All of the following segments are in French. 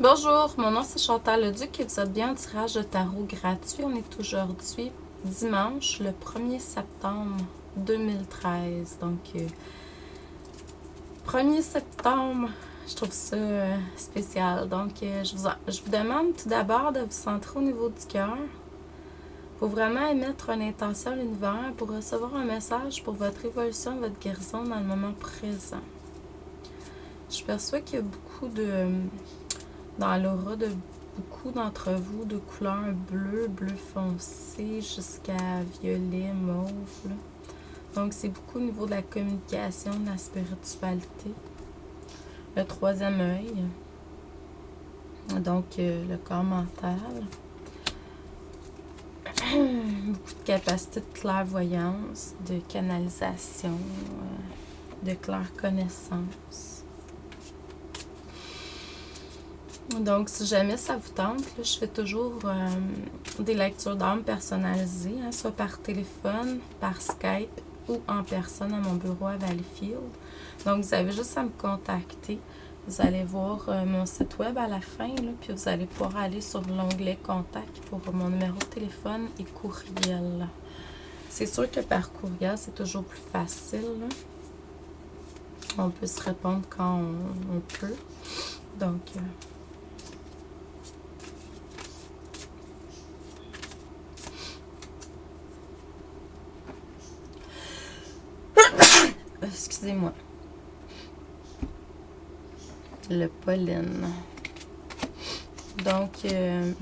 Bonjour, mon nom c'est Chantal Leduc et vous êtes bien en tirage de tarot gratuit. On est aujourd'hui dimanche, le 1er septembre 2013. Donc, 1er septembre, je trouve ça spécial. Donc, je vous demande tout d'abord de vous centrer au niveau du cœur pour vraiment émettre une intention à l'univers pour recevoir un message pour votre évolution, votre guérison dans le moment présent. Je perçois qu'il y a beaucoup dans l'aura de beaucoup d'entre vous, de couleur bleu, bleu foncé, jusqu'à violet, mauve. Là. Donc, c'est beaucoup au niveau de la communication, de la spiritualité. Le troisième œil. Donc, le corps mental. Beaucoup de capacité de clairvoyance, de canalisation, de claire connaissance. Donc, si jamais ça vous tente, là, je fais toujours des lectures d'âme personnalisées, hein, soit par téléphone, par Skype ou en personne à mon bureau à Valleyfield. Donc, vous avez juste à me contacter. Vous allez voir mon site web à la fin, là, puis vous allez pouvoir aller sur l'onglet Contact pour mon numéro de téléphone et courriel. C'est sûr que par courriel, c'est toujours plus facile. Là. On peut se répondre quand on peut. Donc... excusez-moi. Le pollen. Donc, ce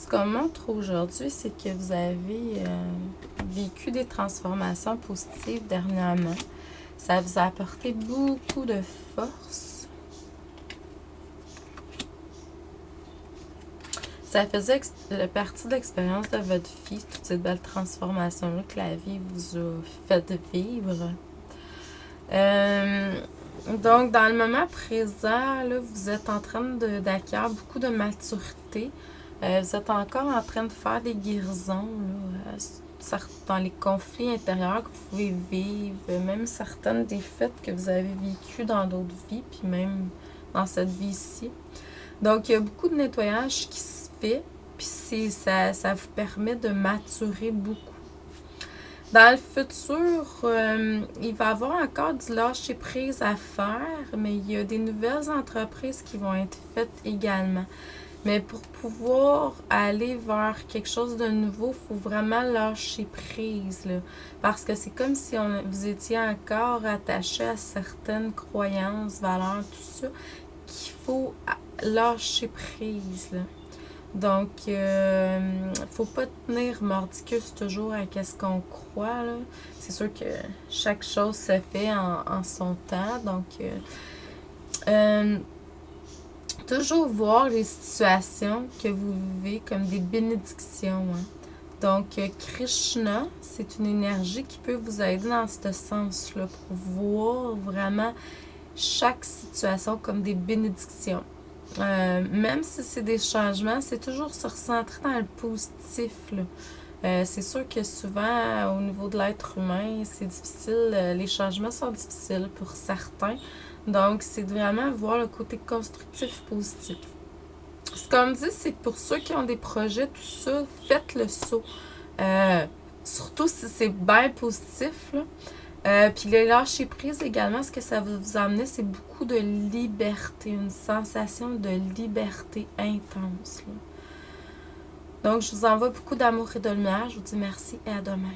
qu'on montre aujourd'hui, c'est que vous avez vécu des transformations positives dernièrement. Ça vous a apporté beaucoup de force. Ça faisait partie de l'expérience de votre vie, toutes ces belles transformations-là que la vie vous a fait vivre. Donc, dans le moment présent, là, vous êtes en train d'acquérir beaucoup de maturité. Vous êtes encore en train de faire des guérisons là, dans les conflits intérieurs que vous pouvez vivre, même certaines défaites que vous avez vécues dans d'autres vies, puis même dans cette vie-ci. Donc, il y a beaucoup de nettoyage qui se fait, puis ça vous permet de maturer beaucoup. Dans le futur, il va y avoir encore du lâcher-prise à faire, mais il y a des nouvelles entreprises qui vont être faites également. Mais pour pouvoir aller vers quelque chose de nouveau, il faut vraiment lâcher prise, là, parce que c'est comme si vous étiez encore attaché à certaines croyances, valeurs, tout ça, qu'il faut lâcher prise, là. Donc, faut pas tenir mordicus toujours à ce qu'on croit, là. C'est sûr que chaque chose se fait en son temps. Donc, toujours voir les situations que vous vivez comme des bénédictions. Hein. Donc, Krishna, c'est une énergie qui peut vous aider dans ce sens-là pour voir vraiment chaque situation comme des bénédictions. Même si c'est des changements, c'est toujours se recentrer dans le positif. C'est sûr que souvent, au niveau de l'être humain, c'est difficile. Les changements sont difficiles pour certains. Donc, c'est vraiment voir le côté constructif, positif. Ce qu'on me dit, c'est que pour ceux qui ont des projets, tout ça, faites le saut. Surtout si c'est bien positif, là. Puis le lâcher prise également, ce que ça va vous amener, c'est beaucoup de liberté, une sensation de liberté intense. Là. Donc, je vous envoie beaucoup d'amour et de lumière. Je vous dis merci et à demain.